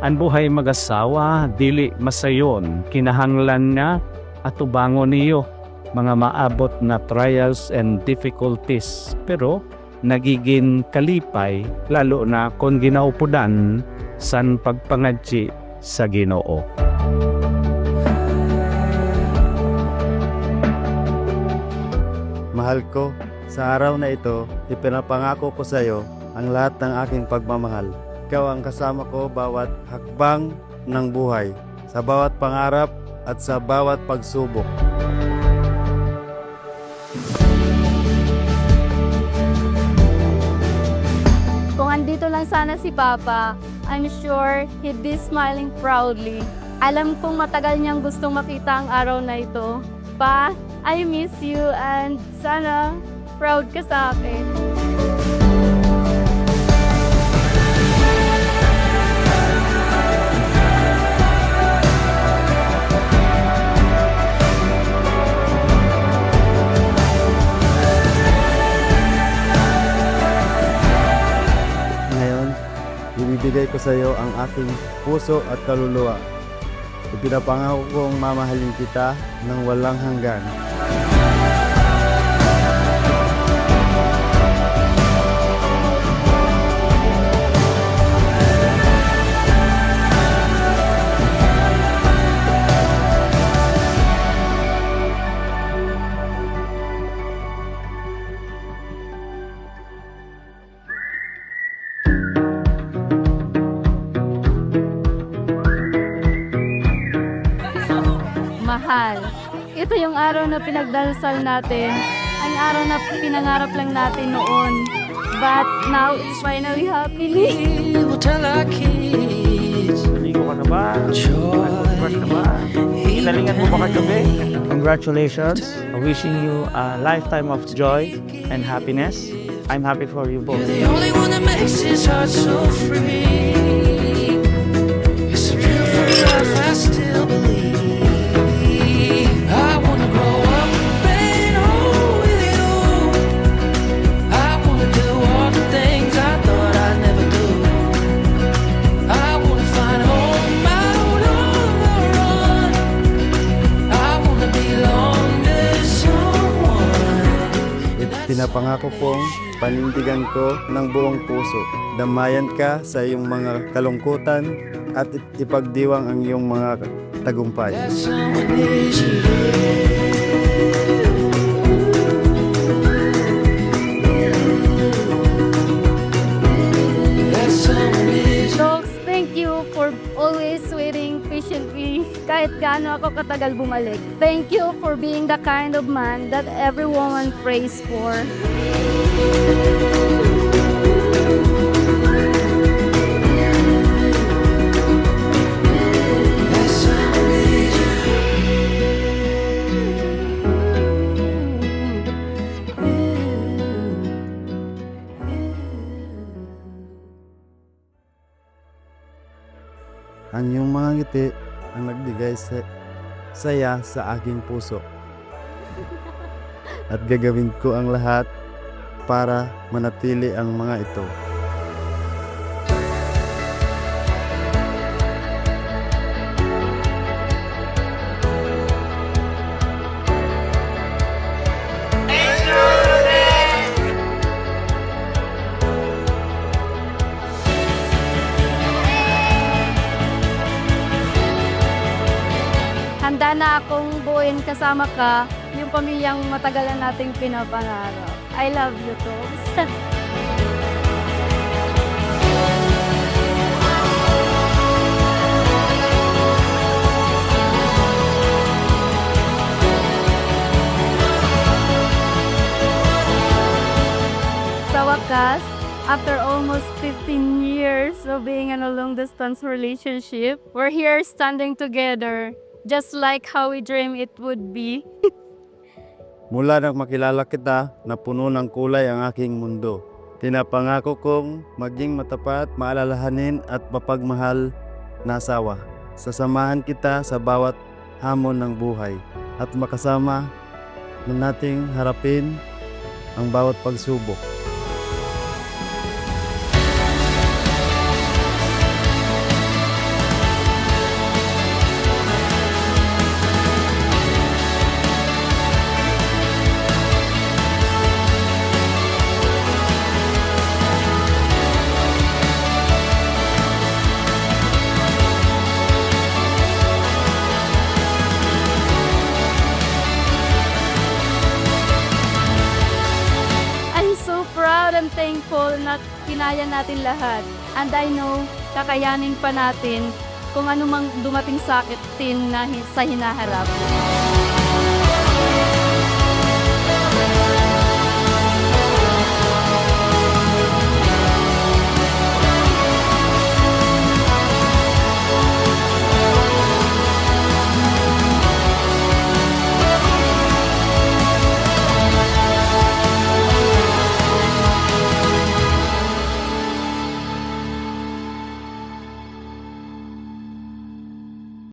Ang buhay mag-asawa, dili masayon, kinahanglan nga at tubangon niyo mga maabot na trials and difficulties. Pero nagiging kalipay, lalo na kung ginaupudan san pagpangadji sa Ginoo. Mahal ko, sa araw na ito, ipinapangako ko sa iyo ang lahat ng aking pagmamahal. Ikaw ang kasama ko bawat hakbang ng buhay, sa bawat pangarap at sa bawat pagsubok. Kung andito lang sana si Papa, I'm sure he'd be smiling proudly. Alam kong matagal niyang gustong makita ang araw na ito. Pa, I miss you and sana proud ka sa akin. Ngayon, ibibigay ko sa iyo ang aking puso at kaluluwa. Ipinapangako kong mamahalin kita ng walang hanggan. Mahal, ito yung araw na pinagdarasal natin. Ang araw na pinangarap lang natin noon. But now it's finally happening. We'll tell our kids. Naligo ka na ba? Nag-brush na ba? Inalingan mo ba kagabi? Congratulations. Wishing you a lifetime of joy and happiness. I'm happy for you both. You're the only one that makes this heart so free. It's a beautiful life, I still believe. I wanna grow up and old with you. I wanna do all the things I thought I'd never do. I wanna find home out on the run. I wanna belong to someone. Pinapangako kong panindigan ko ng buong puso. Damayan ka sa iyong mga kalungkutan at ipagdiwang ang iyong mga tagumpay. That someone is you. That someone is you. Dogs, thank you for always waiting patiently kahit gaano ako katagal bumalik. Thank you for being the kind of man that every woman prays for. That someone is you. Ang iyong mga ngiti ang nagbigay saya sa aking puso. At gagawin ko ang lahat para manatili ang mga ito. Handa na akong buuin kasama ka yung pamilyang matagalan nating pinapangarap. I love you, Togs. Sa wakas, after almost 15 years of being in a long-distance relationship, we're here standing together, just like how we dream it would be. Mula nang makilala kita, na puno ng kulay ang aking mundo. Tinapangako kong maging matapat, maalalahanin at mapagmahal na asawa. Sasamahan kita sa bawat hamon ng buhay at makasama na nating harapin ang bawat pagsubok. at kinaya natin lahat. And I know, kakayanin pa natin kung anumang dumating sa atin na sa hinaharap.